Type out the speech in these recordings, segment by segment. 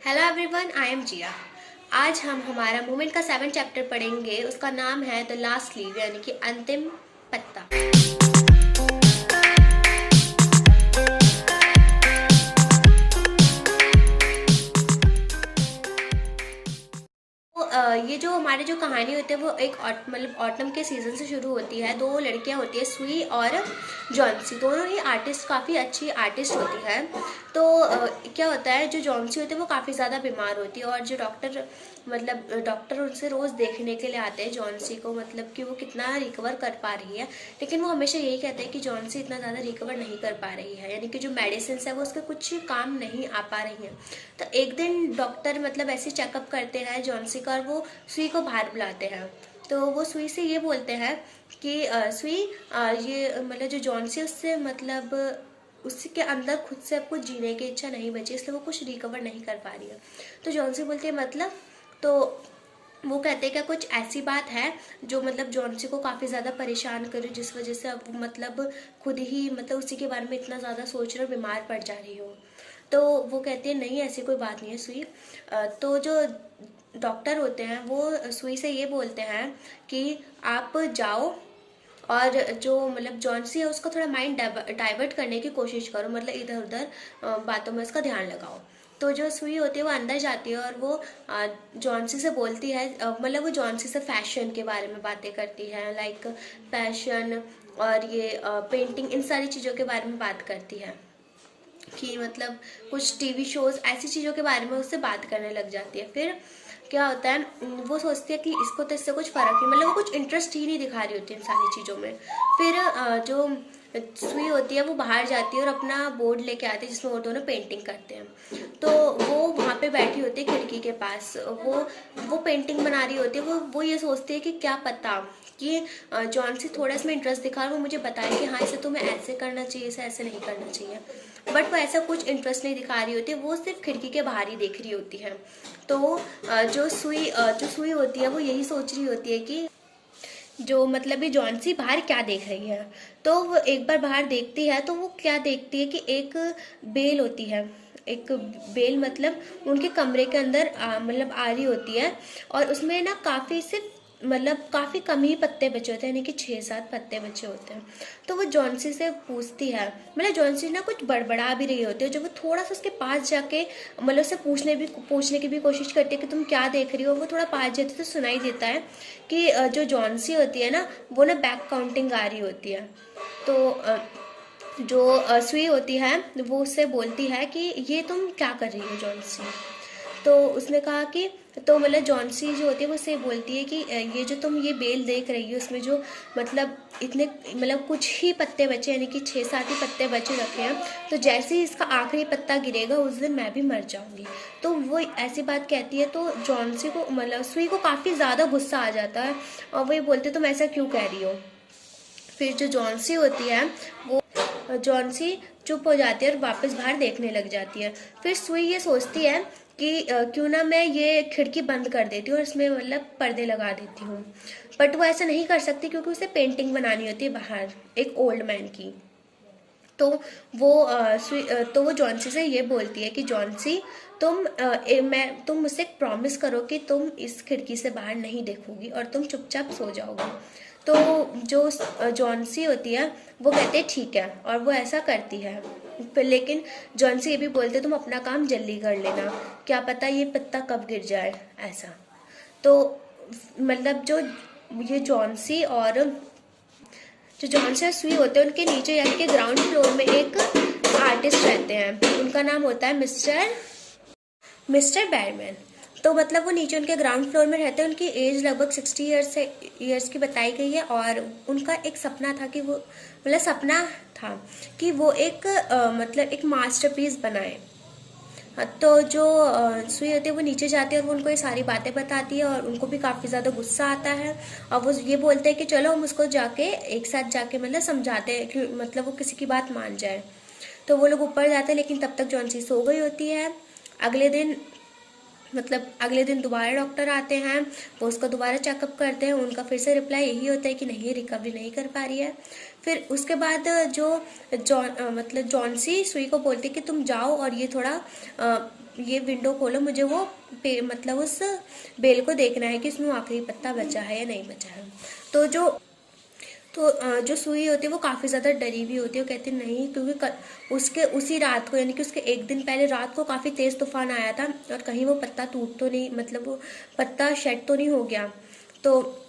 Hello everyone, I am जिया। आज हम हमारा मूवमेंट का 7 चैप्टर पढ़ेंगे। उसका नाम है द लास्ट लीव, यानी कि अंतिम पत्ता। ये जो हमारी जो कहानी होती है वो एक मतलब ऑटम के सीजन से शुरू होती है। दो लड़कियां होती है, सुई और जॉन्सी। दोनों ही आर्टिस्ट, काफ़ी अच्छी आर्टिस्ट होती है। तो क्या होता है, जो जॉन्सी होती है वो काफ़ी ज़्यादा बीमार होती है और जो डॉक्टर उनसे रोज़ देखने के लिए आते हैं जॉन्सी को, मतलब कि वो कितना रिकवर कर पा रही है। लेकिन वो हमेशा यही कहते हैं कि जॉन्सी इतना ज़्यादा रिकवर नहीं कर पा रही है, यानी कि जो मेडिसिन है वो उसके कुछ काम नहीं आ पा रही हैं। तो एक दिन डॉक्टर मतलब ऐसे चेकअप करते हैं जॉन्सी का और वो सुई को बाहर बुलाते हैं। तो वो सुई से ये बोलते हैं कि सुई, ये मतलब जो जॉन्सी उससे मतलब उसके अंदर खुद से अब कुछ जीने की इच्छा नहीं बची, इसलिए वो कुछ रिकवर नहीं कर पा रही है। तो जॉन्सी बोलती है मतलब, तो वो कहते हैं क्या कुछ ऐसी बात है जो मतलब जॉन्सी को काफ़ी ज़्यादा परेशान करे, जिस वजह से अब मतलब खुद ही मतलब उसी के बारे में इतना ज़्यादा सोच रहे और बीमार पड़ जा रही हो। तो वो कहते हैं नहीं, ऐसी कोई बात नहीं है सुई। तो जो डॉक्टर होते हैं वो सुई से ये बोलते हैं कि आप जाओ और जो मतलब जॉन्सी है उसका थोड़ा माइंड डाइवर्ट करने की कोशिश करो, मतलब इधर उधर बातों में उसका ध्यान लगाओ। तो जो सुई होती है वो अंदर जाती है और वो जॉन्सी से बोलती है, मतलब वो जॉन्सी से फैशन के बारे में बातें करती है, लाइक फैशन और ये पेंटिंग, इन सारी चीज़ों के बारे में बात करती है कि मतलब कुछ टीवी शोज, ऐसी चीज़ों के बारे में उससे बात करने लग जाती है। फिर क्या होता है, वो सोचती है कि इसको तो इससे कुछ फ़र्क नहीं, मतलब वो कुछ इंटरेस्ट ही नहीं दिखा रही होती इन सारी चीज़ों में। फिर जो सुई होती है वो बाहर जाती है और अपना बोर्ड लेके आती है जिसमें वो दोनों पेंटिंग करते हैं। तो वो वहाँ पे बैठी होती है खिड़की के पास, वो पेंटिंग बना रही होती है। वो ये सोचती है कि क्या पता कि जॉन्सी थोड़ा इसमें इंटरेस्ट दिखा और वो मुझे बताए कि हाँ इसे तुम्हें ऐसे करना चाहिए, इसे ऐसे नहीं करना चाहिए। बट वो ऐसा कुछ इंटरेस्ट नहीं दिखा रही होती है, वो सिर्फ खिड़की के बाहर ही देख रही होती है। तो जो सुई होती है वो यही सोच रही होती है कि जो मतलब ये जॉन्सी बाहर क्या देख रही है। तो वो एक बार बाहर देखती है तो वो क्या देखती है कि एक बेल होती है। एक बेल मतलब उनके कमरे के अंदर मतलब आ रही होती है और उसमें ना काफ़ी सिर्फ मतलब काफ़ी कम ही पत्ते बचे होते हैं, यानी कि 6-7 पत्ते बचे होते हैं। तो वो जॉन्सी से पूछती है, मतलब जॉन्सी ना कुछ बड़बड़ा भी रही होती है, जब वो थोड़ा सा उसके पास जाके मतलब उससे पूछने की भी कोशिश करती है कि तुम क्या देख रही हो। वो थोड़ा पास जाती है तो सुनाई देता है कि जो जॉन्सी होती है ना वो ना बैक काउंटिंग गा रही होती है। तो जो सुई होती है वो उससे बोलती है कि ये तुम क्या कर रही हो जॉन्सी। तो उसने कहा कि, तो मतलब जॉन्सी जो होती है वो उससे बोलती है कि ये जो तुम ये बेल देख रही हो उसमें जो मतलब इतने मतलब कुछ ही पत्ते बचे, यानी कि 6-7 ही पत्ते बचे रखे हैं। तो जैसे ही इसका आखिरी पत्ता गिरेगा उस दिन मैं भी मर जाऊंगी। तो वो ऐसी बात कहती है तो जॉन्सी को मतलब सुई को काफ़ी ज़्यादा गुस्सा आ जाता है और वो ये बोलते तुम ऐसा क्यों कह रही हो। फिर जो जॉन्सी होती है वो जॉन्सी चुप हो जाती है और वापस बाहर देखने लग जाती है। फिर सुई ये सोचती है कि क्यों ना मैं ये खिड़की बंद कर देती हूँ और इसमें मतलब पर्दे लगा देती हूँ। बट वो ऐसा नहीं कर सकती क्योंकि उसे पेंटिंग बनानी होती है बाहर एक ओल्ड मैन की। तो तो वो जॉन्सी से ये बोलती है कि जॉन्सी तुम मुझसे एक प्रॉमिस करो कि तुम इस खिड़की से बाहर नहीं देखोगी और तुम चुपचाप सो जाओगी। तो जो जॉन्सी होती है वो कहते हैं ठीक है और वो ऐसा करती है। लेकिन जॉन्सी ये भी बोलते तुम अपना काम जल्दी कर लेना, क्या पता ये पत्ता कब गिर जाए ऐसा। तो मतलब ये जॉन्सी और जो जॉन्सी और सुई होते हैं उनके नीचे यानी कि ग्राउंड फ्लोर में एक आर्टिस्ट रहते हैं, उनका नाम होता है मिस्टर बैरमैन। तो मतलब वो नीचे उनके ग्राउंड फ्लोर में रहते हैं। उनकी एज लगभग 60 ईयर्स की बताई गई है और उनका एक सपना था कि वो मतलब सपना था कि वो एक मतलब एक मास्टरपीस बनाए। तो जो सुई होती है वो नीचे जाती है और वो उनको ये सारी बातें बताती है और उनको भी काफ़ी ज़्यादा गुस्सा आता है और वो ये बोलते हैं कि चलो हम उसको जाके एक साथ जाके मतलब समझाते हैं कि मतलब वो किसी की बात मान जाए। तो वो लोग ऊपर जाते हैं लेकिन तब तक जॉन्सी सो गई होती है। अगले दिन दोबारा डॉक्टर आते हैं, वो उसका दोबारा चेकअप करते हैं। उनका फिर से रिप्लाई यही होता है कि नहीं, रिकवरी नहीं कर पा रही है। फिर उसके बाद जो जॉन्सी सुई को बोलती है कि तुम जाओ और ये थोड़ा ये विंडो खोलो, मुझे वो मतलब उस बेल को देखना है कि उसमें आखिरी पत्ता बचा है या नहीं बचा है। तो जो सुई होती है वो काफ़ी ज़्यादा डरी हुई होती है। वो कहती नहीं, क्योंकि उसके उसी रात को, यानी कि उसके एक दिन पहले रात को काफ़ी तेज़ तूफान आया था और कहीं वो पत्ता टूट तो नहीं, मतलब वो पत्ता शेड तो नहीं हो गया। तो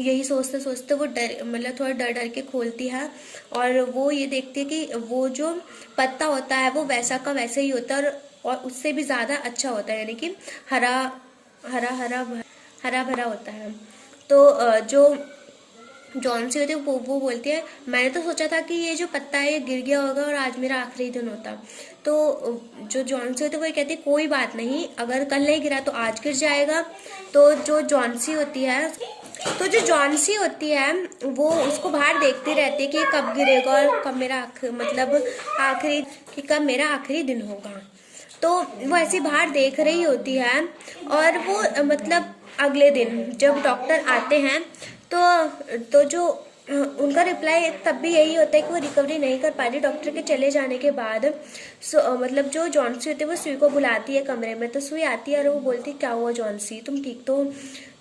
यही सोचते सोचते वो डर, मतलब थोड़ा डर डर के खोलती है और वो ये देखती है कि वो जो पत्ता होता है वो वैसा का वैसे ही होता है और उससे भी ज़्यादा अच्छा होता है, यानी कि हरा हरा हरा हरा भरा होता है। तो जो जॉन सी होती है वो बोलती है, मैंने तो सोचा था कि ये जो पत्ता है ये गिर गया होगा और आज मेरा आखिरी दिन होता। तो जो जॉन सी होती है वो कहती है कोई बात नहीं, अगर कल नहीं गिरा तो आज गिर जाएगा। तो जो जॉन सी होती है वो उसको बाहर देखती रहती है कि कब गिरेगा और कब मेरा आखिरी कि कब मेरा आखिरी दिन होगा। तो वो ऐसी बाहर देख रही होती है और वो मतलब अगले दिन जब डॉक्टर आते हैं तो जो उनका रिप्लाई तब भी यही होता है कि वो रिकवरी नहीं कर पा रही डॉक्टर के चले जाने के बाद। मतलब जो जॉन्सी होती है वो सुई को बुलाती है कमरे में। तो सुई आती है और वो बोलती है क्या हुआ जॉन्सी, तुम ठीक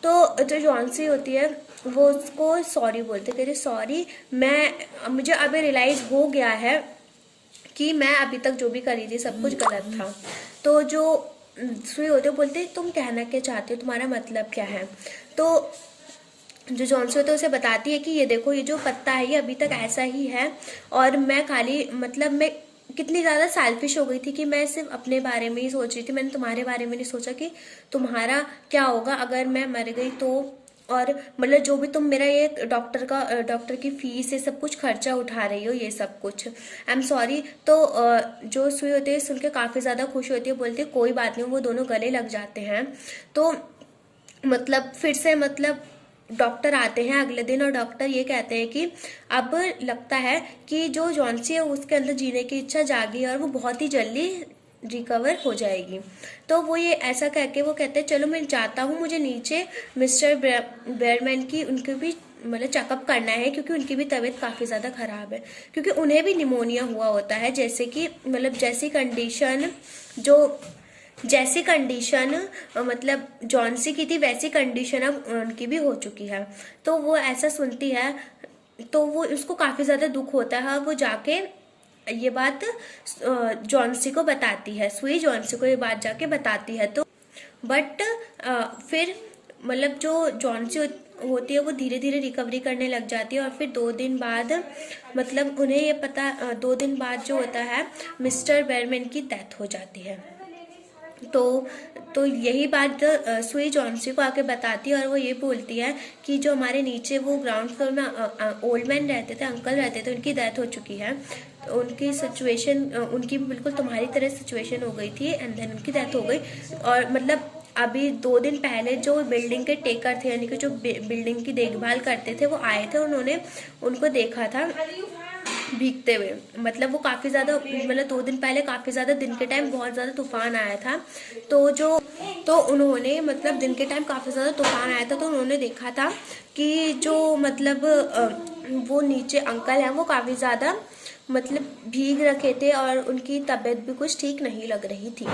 तो जो जॉन्सी होती है वो उसको सॉरी बोलते, कहते सॉरी, मुझे अभी रियलाइज हो गया है कि मैं अभी तक जो भी करी थी सब कुछ गलत था। तो जो सुई होते बोलते तुम कहना क्या चाहते हो, तुम्हारा मतलब क्या है। तो जो जॉन्सी होता है उसे बताती है कि ये देखो ये जो पत्ता है ये अभी तक ऐसा ही है और मैं मैं कितनी ज़्यादा सेल्फिश हो गई थी कि मैं सिर्फ अपने बारे में ही सोच रही थी, मैंने तुम्हारे बारे में नहीं सोचा कि तुम्हारा क्या होगा अगर मैं मर गई तो। और मतलब जो भी तुम मेरा ये डॉक्टर की फीस ये सब कुछ खर्चा उठा रही हो ये सब कुछ, आई एम सॉरी। तो जो सुई होती है सुन के काफ़ी ज़्यादा खुश होती है, बोलती है कोई बात नहीं। वो दोनों गले लग जाते हैं। तो फिर से डॉक्टर आते हैं अगले दिन और डॉक्टर ये कहते हैं कि अब लगता है कि जो जॉन्सी है उसके अंदर जीने की इच्छा जागी और वो बहुत ही जल्दी रिकवर हो जाएगी। तो वो ये ऐसा कह के वो कहते हैं चलो मैं जाता हूँ, मुझे नीचे मिस्टर बेयरमैन की उनके भी चेकअप करना है क्योंकि उनकी भी तबीयत काफ़ी ज़्यादा ख़राब है, क्योंकि उन्हें भी निमोनिया हुआ होता है। जैसे कि जैसी कंडीशन जॉन्सी की थी वैसी कंडीशन अब उनकी भी हो चुकी है। तो वो ऐसा सुनती है तो वो उसको काफ़ी ज़्यादा दुख होता है। वो जाके ये बात जॉन्सी को बताती है, सुई जॉन्सी को ये बात जाके बताती है। तो बट फिर जो जॉन्सी होती है वो धीरे धीरे रिकवरी करने लग जाती है और फिर 2 दिन बाद उन्हें ये पता 2 दिन बाद जो होता है मिस्टर बेयरमैन की डेथ हो जाती है। तो यही बात सुई जॉन्सी को आके बताती है और वो ये बोलती है कि जो हमारे नीचे वो ग्राउंड फ्लोर में ओल्ड मैन रहते थे, अंकल रहते थे, उनकी डेथ हो चुकी है। तो उनकी सिचुएशन उनकी बिल्कुल तुम्हारी तरह सिचुएशन हो गई थी एंड देन उनकी डेथ हो गई। और अभी 2 दिन पहले जो बिल्डिंग के टेकर थे, यानी कि जो बिल्डिंग की देखभाल करते थे, वो आए थे, उन्होंने उनको देखा था भीगते हुए। वो काफ़ी ज़्यादा 2 दिन पहले काफ़ी ज़्यादा दिन के टाइम बहुत ज़्यादा तूफान आया था। तो उन्होंने दिन के टाइम काफ़ी ज़्यादा तूफान आया था तो उन्होंने देखा था कि जो वो नीचे अंकल हैं वो काफ़ी ज़्यादा भीग रखे थे और उनकी तबीयत भी कुछ ठीक नहीं लग रही थी।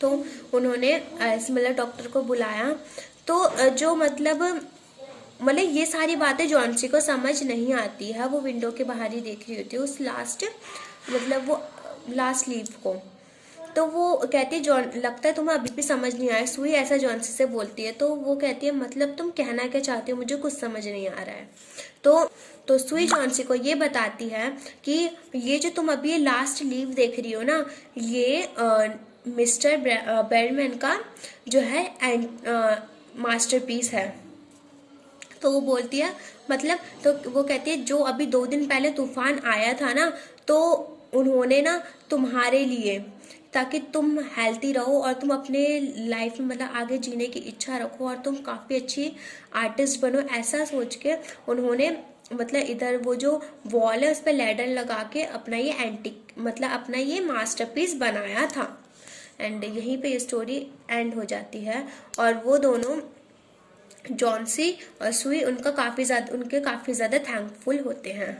तो उन्होंने डॉक्टर को बुलाया। तो जो ये सारी बातें जॉन्सी को समझ नहीं आती है। वो विंडो के बाहर ही देख रही होती है उस वो लास्ट लीव को। तो वो कहती है लगता है तुम्हें अभी भी समझ नहीं आया। सुई ऐसा जॉन्सी से बोलती है। तो वो कहती है तुम कहना क्या चाहती हो, मुझे कुछ समझ नहीं आ रहा है। तो सुई जॉन्सी को ये बताती है कि ये जो तुम अभी लास्ट लीव देख रही हो ना, ये मिस्टर बेयरमैन का जो है मास्टरपीस है। तो वो बोलती है तो वो कहती है जो अभी 2 दिन पहले तूफान आया था ना, तो उन्होंने ना तुम्हारे लिए, ताकि तुम हेल्थी रहो और तुम अपने लाइफ में आगे जीने की इच्छा रखो और तुम काफ़ी अच्छी आर्टिस्ट बनो, ऐसा सोच के उन्होंने इधर वो जो वॉल है उस पर लैडर लगा के अपना ये अपना ये मास्टरपीस बनाया था। एंड यहीं पे स्टोरी एंड हो जाती है और वो दोनों जॉन्सी और सुई उनके काफ़ी ज़्यादा थैंकफुल होते हैं।